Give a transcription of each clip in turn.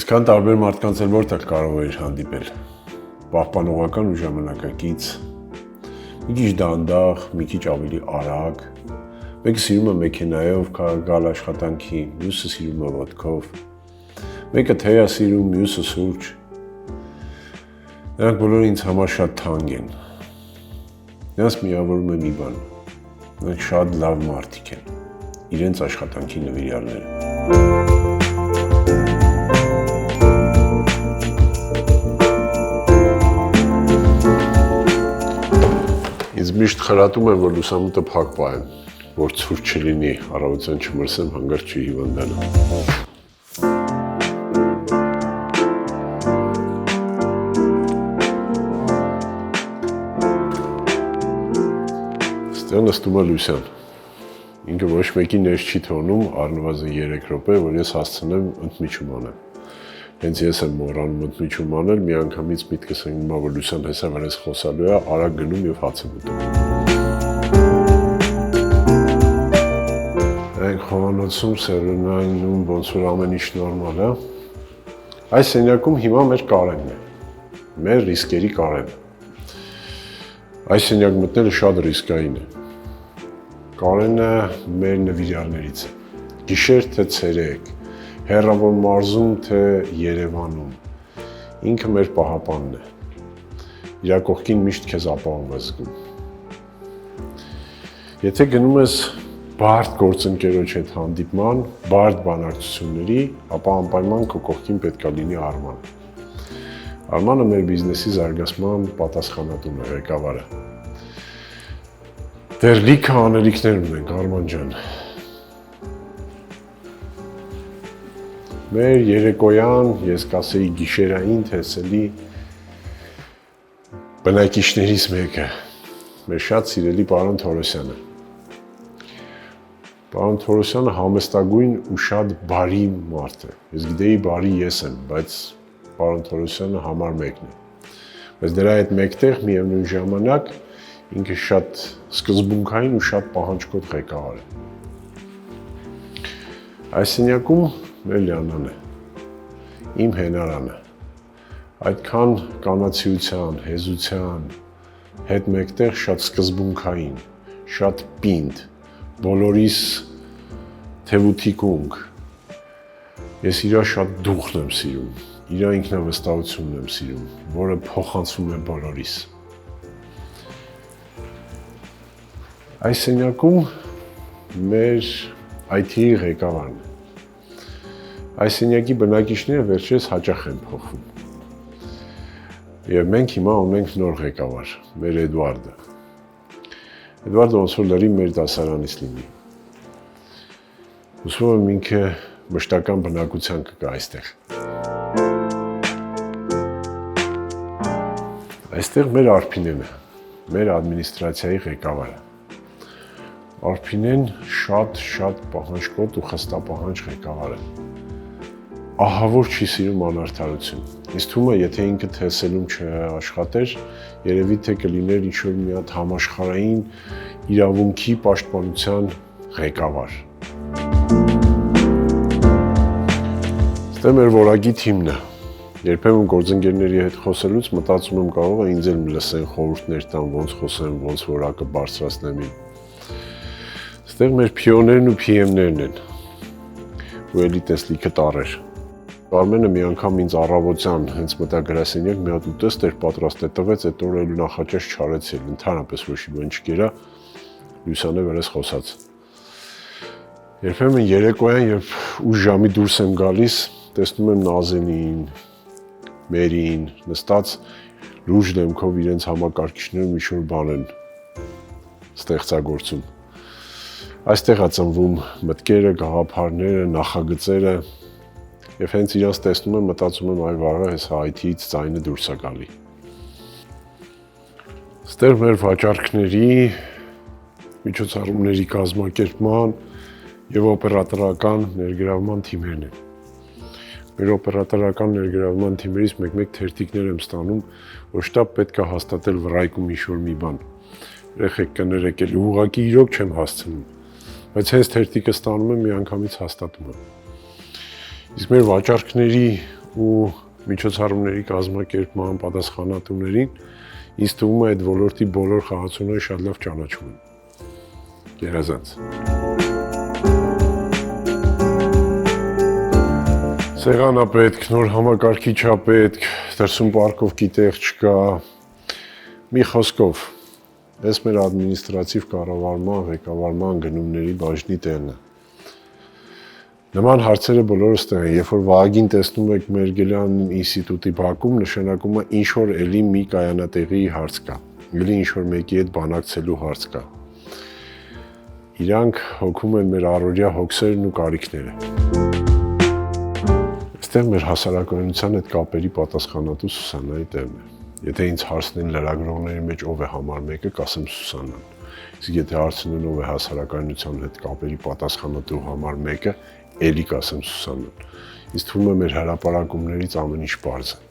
Այսքան տարբեր մարդկանց էլ որտեղ կարող էր հանդիպել, պահպանողական ու ժամանակակից, մի քիչ դանդաղ, մի քիչ ավելի արագ, մեկը սիրում է մեքենայով գալ աշխատանքի, մյուսը սիրում է ոտքով, մեկը թեյ է սիրում, մյուսը սուրճ, նրանք բոլորը ինձ համար շատ թանկ են, նրանց միավորում է մի բան, նրանք շատ լավ մարդիկ են, իրենց աշխատանքի նվիրյալները։ Ինձ միշտ խրատում եմ, որ լուսամուտը փակ պահեմ, որ ցուրտ չլինի, առավոտյան չմրսեմ, հանգարց չի հիվանդանամ։ Ստեղ նստում է Լուսյան։ Ինքը ոչ մեկի ներս չի թողնում առնվազն 3 րոպե, որ ես հասցնեմ ընդմիջում անեմ։ Հենց ես եմ մոռանում ընդմիջում անել, մի անգամից միտքս ընկնում է, որ Լուսյան հեսա վրես խոսալու է, արագ գնում եւ հաց եմ ուտում։ Այն խոհանոցում սերունայնում ոնց որ ամեն ինչ նորմալ է։ Այս սենյակում հիմա մեր Կարենն է։ Մեր ռիսկերի Կարենը։ Այս սենյակ մտնելը շատ ռիսկային է։ Կարենը մեր նվիրյալներից է։ Գիշեր թե ցերեկ, հեռավոր մարզում թե Երևանում, ինքը մեր պահապանն է, իր կողքին միշտ քեզ ապահով է զգում։ Եթե գնում ես բարդ գործընկերոջ հետ հանդիպման, բարդ բանակցությունների, ապա անպայման քո կողքին պետք է լինի Արմանը։ Արմանը մեր բիզնեսի զարգացման պատասխանատուն է, ղեկավարը։ Դեռ լիքը անելիքներ ունենք, Արման ջան։ Մեր երեկոյան, ես կասեի գիշերային տեսելի բնակիչներից մեկը, մեր շատ սիրելի պարոն Թորոսյանը։ Պարոն Թորոսյանը համեստագույն ու շատ բարի մարդ է։ Ես գիտեի բարի ես եմ, բայց պարոն Թորոսյանը համար մեկն է։ Բայց դրա հետ մեկտեղ միևնույն ժամանակ ինքը շատ սկզբունքային ու շատ պահանջկոտ ղեկավար է։ Այս սենյակում մեր Լիանան է, իմ հենարանը, այդքան կանացիության, հեզության, հետ մեկտեղ շատ սկզբունքային, շատ պինդ, բոլորիս թևութիկունք, ես իրա շատ դուխն եմ սիրում, իրա ինքնավստահությունն եմ սիրում, որը փոխանցում է բոլորիս։ Այս սենյակում մեր IT-ի ղեկավարն է։ Այս սենյակի բնակիչները վերջերս հաճախ են փոխվում։ Եվ մենք հիմա ունենք նոր ղեկավար, մեր Էդվարդը։ Էդվարդը ոնց որ լրի մեր դասարանից լինի։ Հուսում եմ ինքը մշտական բնակության կգա այստեղ։ Այստեղ մեր Արփինեն է, մեր ադմինիստրացիայի ղեկավարը։ Արփինեն շատ պահանջկոտ ու խստապահանջ ղեկավար է։ Ահավոր չի սիրում անարդարություն։ Ինձ թվում է, եթե ինքը թեսելում չաշխատեր, երևի թե կլիներ ինչ-որ մի հատ համաշխարհային իրավունքի պաշտպանության ղեկավար։ Ստե մեր որակի թիմն է։ Երբեմն գործընկերների հետ խոսելուց մտածում եմ կարող է ինձ էլ լսեն խորհուրդներ տան, ոնց խոսեմ, ոնց որակը բարձրացնեմ։ Ստեղ մեր փիոներն ու PM-ներն են։ Ու էլի տեսլիքը տարեր։ Արմենը մի անգամ ինձ առավոտյան հենց մտա գրասենյակ մի հատ ուտեստ էր պատրաստել, տվեց, այդ օրը էլ նախաճաշ չարեցի, ընդհանրապես ոչ մի բան չկերա, Լուսյանը վերես խոսած։ Երբեմն երեկոյան, երբ ուշ ժամի դուրս եմ գալիս, տեսնում եմ Նազենին, Մերին, նստած լուրջ դեմքով իրենց համակարգիչներում ինչ-որ բան են ստեղծագործում։ Այստեղ է ծնվում մտքերը, գաղափարները, նախագծերը, եւ հենց իրանց տեսնում եմ, մտածում եմ, այ վաղը հես IT-ից ձայնը դուրս է գալի։ Ստեղ մեր վաճառքների, միջոցառումների կազմակերպման եւ օպերատորական ներգրավման թիմերն են։ Մեր օպերատորական ներգրավման թիմերից մեկ-մեկ թերթիկներ եմ ստանում, որ շտապ պետք է հաստատել վրայքում ինչ-որ մի բան։ Երեխեք կներեք, էլ ուղղակի իրոք չեմ հասցնում, բայց հենց թերթիկը ստանում եմ, մի անգամից հաստատում եմ։ Իսկ մեր վաճառքների ու միջոցառումների կազմակերպման պատասխանատուներին ինձ թվում է այդ ոլորտի բոլոր խաղացողները շատ լավ ճանաչում են։ Գերազանց։ Սեղանա պետք, նոր համակարգիչա պետք, դրսում պարկովքի տեղ չկա։ Մի խոսքով, այս մեր ադմինիստրատիվ կառավարման, ղեկավարման գնումների բաժնի տեղն է։ Նման հարցերը բոլորս տեղ են, երբ որ վաղագին տեսնում եք Մերգելյան ինստիտուտի բակում, նշանակում է ինչ-որ էլի մի կայանատեղի հարց կա, էլի ինչ-որ մեկի հետ բանակցելու հարց կա։ Իրանք հոգում են մեր առօրյա հոգսերն ու կարիքները։ Այստեղ մեր հասարակայնության հետ կապերի պատասխանատու Սուսանայի տեղն է։ Եթե ինձ հարցնեն լրագրողների մեջ ով է համար մեկը, կասեմ Սուսանան։ Իսկ եթե հարցնեն ով է հասարակայնության հետ կապերի պատասխանատու համար մեկը, էլի կասեմ Սուսանան։ Ինձ թվում է մեր հրապարակումներից ամեն ինչ պարզ է։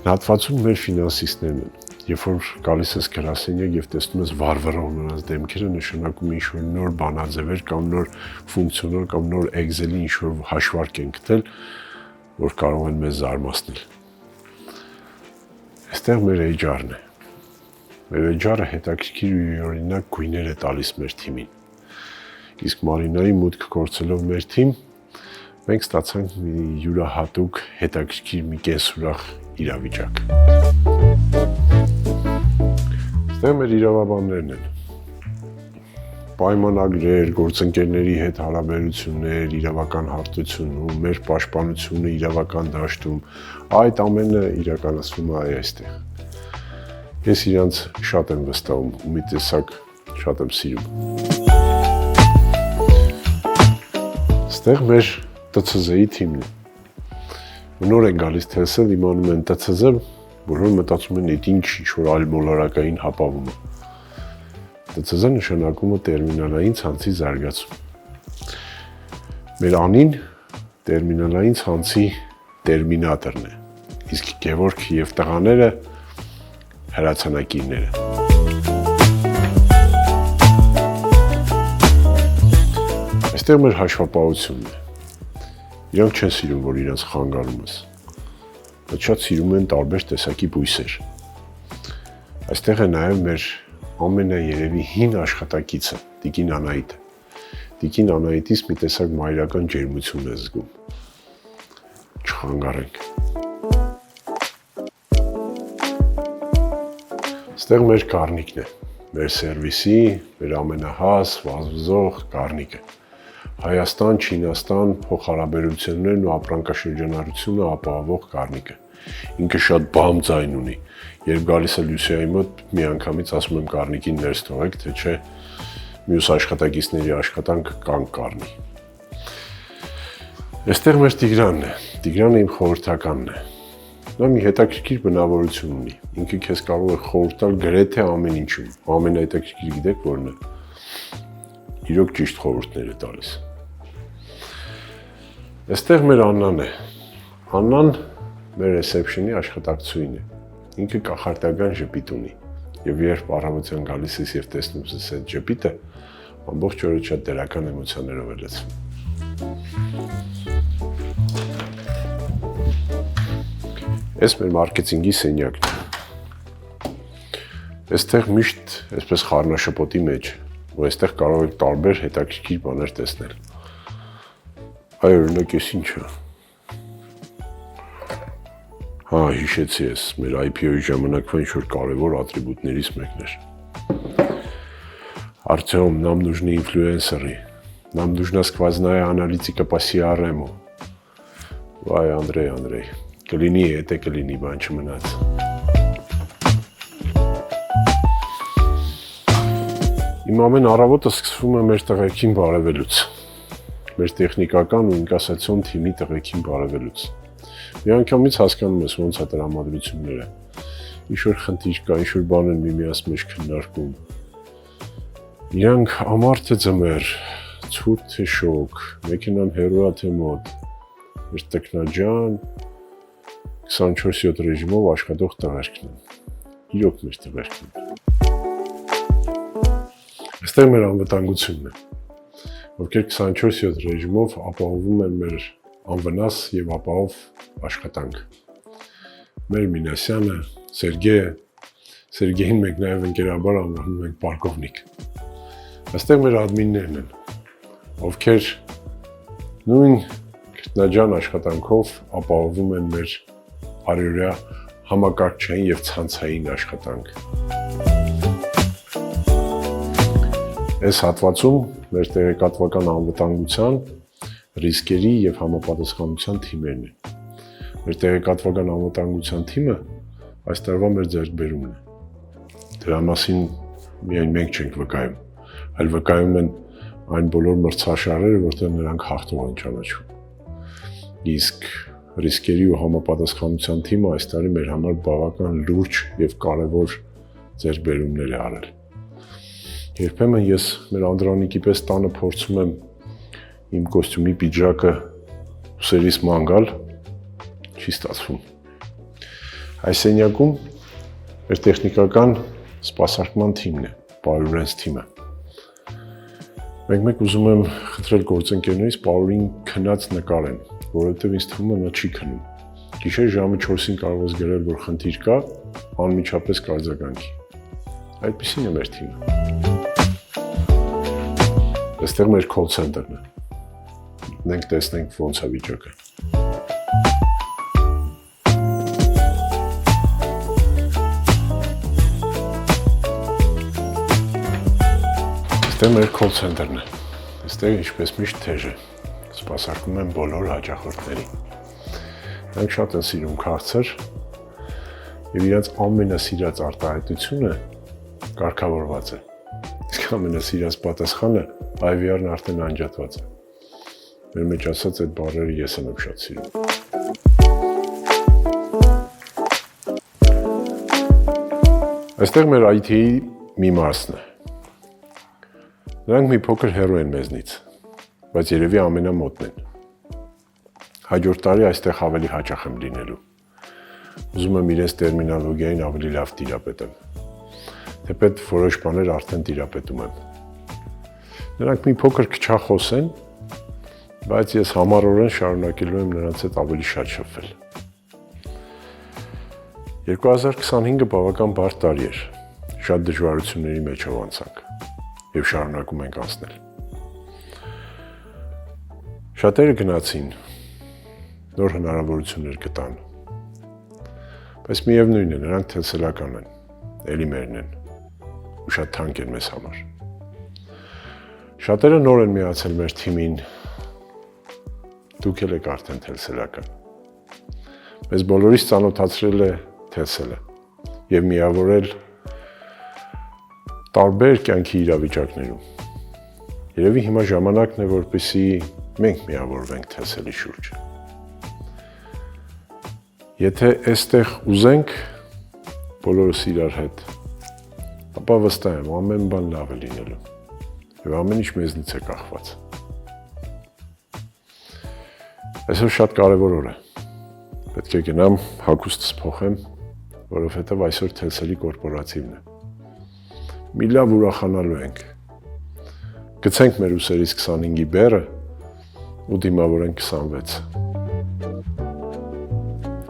Հատվածում մեր ֆինանսիստներն են։ Երբ որ գալիս ես գրասենյակ եւ տեսնում ես վառվռող նրանց դեմքերը, նշանակում է ինչ-որ նոր բանաձևեր կամ նոր ֆունկցիոնալ կամ նոր Excel-ի ինչ-որ հաշվարկ են գտել, որ կարող են մեզ զարմացնել։ Այստեղ մեր HR-ն է։ Մեր HR-ը հետաքրքիր ու օրինակ գույներ է տալիս մեր թիմին։ Իսկ Մարինայի մուտք գործելով մեր թիմ, մենք ստացանք մի յուրահատուկ հետաքրքիր մի կենսուրախ իրավիճակ։ Այստեղ մեր իրավաբաններն են։ Պայմանագրեր, գործընկերների հետ հարաբերություններ, իրավական հարտությունում, մեր պաշտպանությունը իրավական դաշտում, այդ ամենը իրականացվում է այստեղ։ Ես իրանց շատ եմ վստահում ու մի տեսակ շատ եմ սիրում։ Այստեղ մեր ՏՑԶ-ի թիմն է։ Նոր են գալիս թեսել, իմանում են ՏՑԶ, բոլորը մտածում են այդ ինչ-որ այլ մոլորակային հապավում է։ ՏՑԶ նշանակում է տերմինալային ցանցի զարգացում։ Մեր անին տերմինալային ցանցի տերմինատորն է, իսկ Գևորգ եւ տղաները հրացանակիրները։ Այստեղ մեր հաշվապահությունն է։ Իրանք չեն սիրում, որ իրենց խանգարում ես։ Բայց շատ սիրում են տարբեր տեսակի բույսեր։ Այստեղ է նաև մեր ամենաերևի հին աշխատակիցը, Տիկին Անահիտը։ Տիկին Անահիտից մի տեսակ մայրական ջերմություն է զգում։ Չխանգարենք։ Այստեղ մեր կառնիկն է, մեր սերվիսի, մեր ամենահաս, վազվզող կառնիկը։ Հայաստան, Չինաստան փոխհարաբերություններն ու ապրանքաշրջանառությունը ապահովող կառնիկը։ Ինքը շատ բամ ձայն ունի։ Երբ գալիս է Լյուսիայի մոտ, միանգամից ասում եմ կառնիկին ներս թողեք, թե չէ մյուս աշխատակիցների աշխատանքը կանգ կառնի։ Այստեղ մեր Տիգրանն է։ Տիգրանը իմ խորհրդականն է։ Նա մի հետաքրքիր բնավորություն ունի։ Ինքը քեզ կարող է խորհուրդ տալ գրեթե ամեն ինչում։ Ամենահետաքրքիր գիտեք որն է։ Իրոք ճիշտ խորհուրդներ է տալիս։ Այստեղ մեր Աննան է։ Աննան մեր ռեսեպշնի աշխատակցուհին է։ Ինքը կախարդական ժպիտ ունի։ Եվ երբ առավոտյան գալիս ես եւ տեսնում ես այդ ժպիտը, ամբողջ օրը շատ դրական էմոցիաներով է լցվում։ Այս մեր մարքեթինգի սենյակն է։ Այստեղ միշտ այսպես խառնաշփոթի մեջ, ու այստեղ կարող եք տարբեր հետաքրքիր բաներ տեսնել։ Այ օրինակ էս ինչա։ Հա, հիշեցի ես, մեր IPO-ի ժամանակվա ինչ-որ կարևոր ատրիբուտներից մեկն էր։ Артём, нам нужны инфлюенсеры. Нам нужна сквозная аналитика по CRM-у. Վայ, Անդրեյ, կլինի, եթե կլինի, բան չմնաց։ Իմ ամեն առավոտը սկսվում է մեր տղեկին բարևելուց։ Մեր տեխնիկական ու ինկասացիոն թիմի տղեկին բարևելուց։ Միանգամից հասկանում ես ոնց է տրամադրությունները։ Ինչ-որ խնդիր կա, ինչ-որ բան են միմյանց մեջ քննարկում։ Իրանք ամառ թե ձմեռ, ցուրտ թե շոգ, մեքենան հեռու է թե մոտ, մեր տեխնաջան 24/7 ռեժիմով աշխատող տղերքն են։ Իրոք մեր տղերքն են։ Այստեղ մեր անվտանգությունն է, ովքեր 24/7 ռեժիմով ապահովում են մեր անվնաս եւ ապահով աշխատանք։ Մեր Մինասյանը, Սերգեյին մենք նաև ընկերաբար անվանում ենք պարկովնիկ։ Այստեղ մեր ադմիններն են, ովքեր նույն գիտնաջան աշխատանքով ապահովում են մեր առօրյա համակարգչային եւ ցանցային աշխատանք։ Այս հատվածում մեր տեղեկատվական անվտանգության, ռիսկերի եւ համապատասխանության թիմերն են։ Մեր տեղեկատվական անվտանգության թիմը այս տարվա մեր ձեռքբերումն է։ Դրա մասին միայն մենք չենք վկայում, այլ վկայում են այն բոլոր մրցաշարերը, որտեղ նրանք հաղթող են ճանաչվում։ Իսկ ռիսկերի ու համապատասխանության թիմը այս տարի մեր համար բավական լուրջ եւ կարեւոր ձեռքբերումներ է արել։ Երբեմն ես մեր Անդրանիկի պես տանը փորձում եմ իմ կոստյումի պիջակը ուսերիս ման գալ, չի ստացվում։ Այս սենյակում մեր տեխնիկական սպասարկման թիմն է, Պարուրենց թիմը։ Մենք ուզում եմ խնդրել գործընկերներից Պարուրին քնած նկարեն, որովհետև ինձ թվում է նա չի քնում։ Գիշեր ժամը 4-ին կարող ես գրել, որ խնդիր կա, անմիջապես կարձագանքի։ Այդպիսին է մեր թիմը։ Այստեղ մեր call center-ն է։ Մենք տեսնենք ոնց է վիճակը։ Այստեղ մեր call center-ն է։ Այստեղ ինչպես միշտ թեժ է։ Սպասարկում են բոլոր հաճախորդներին։ Նրանք շատ են սիրում քաղցր եւ իրենց ամենասիրած արտահայտությունը կարգավորված է։ Իսկ ամենասիրած պատասխանը IVR-ն արդեն անջատված է։ Մեր մեջ ասած այդ բառերը ես եմ շատ սիրում։ Այստեղ մեր IT-ի մի մասն է։ Նրանք մի փոքր հեռու են մեզնից, բայց երևի ամենամոտն են։ Հաջորդ տարի այստեղ ավելի հաճախ եմ լինելու։ Ուզում եմ իրենց տերմինոլոգիային ավելի լավ տիրապետեմ։ Թեպետ որոշ բաներ արդեն տիրապետում եմ։ Նրանք մի փոքր քչախոս են, բայց ես համառորեն շարունակելու եմ նրանց հետ ավելի շատ շփվել։ 2025-ը բավական բարդ տարի էր։ Շատ դժվարությունների մեջով անցանք եւ շարունակում ենք անցնել։ Շատերը գնացին, նոր հնարավորություններ գտան։ Բայց միևնույն է, նրանք թելսելական են, էլի մերն են, ու շատ թանկ են մեզ համար։ Շատերը նոր են միացել մեր թիմին, դուք էլ եք արդեն թելսելական։ Մեզ բոլորիս ծանոթացրել է թելսելը եւ միավորել տարբեր կյանքի իրավիճակներում։ Երևի հիմա ժամանակն է, որպեսզի մենք միավորվենք թելսելի շուրջ։ Եթե այստեղ ուզենք բոլորս իրար հետ, ապա վստահ եմ, ամեն բան լավ է լինելու եւ ամեն ինչ մեզնից է կախված։ Այսօր շատ կարևոր օր է։ Պետք է գնամ հագուստս փոխեմ, որովհետեւ այսօր թելսելի կորպորատիվն է։ Մի լավ ուրախանալու ենք։ Գցենք մեր ուսերից 25-ի բեռը ու դիմավորենք 26։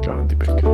Կհանդիպենք։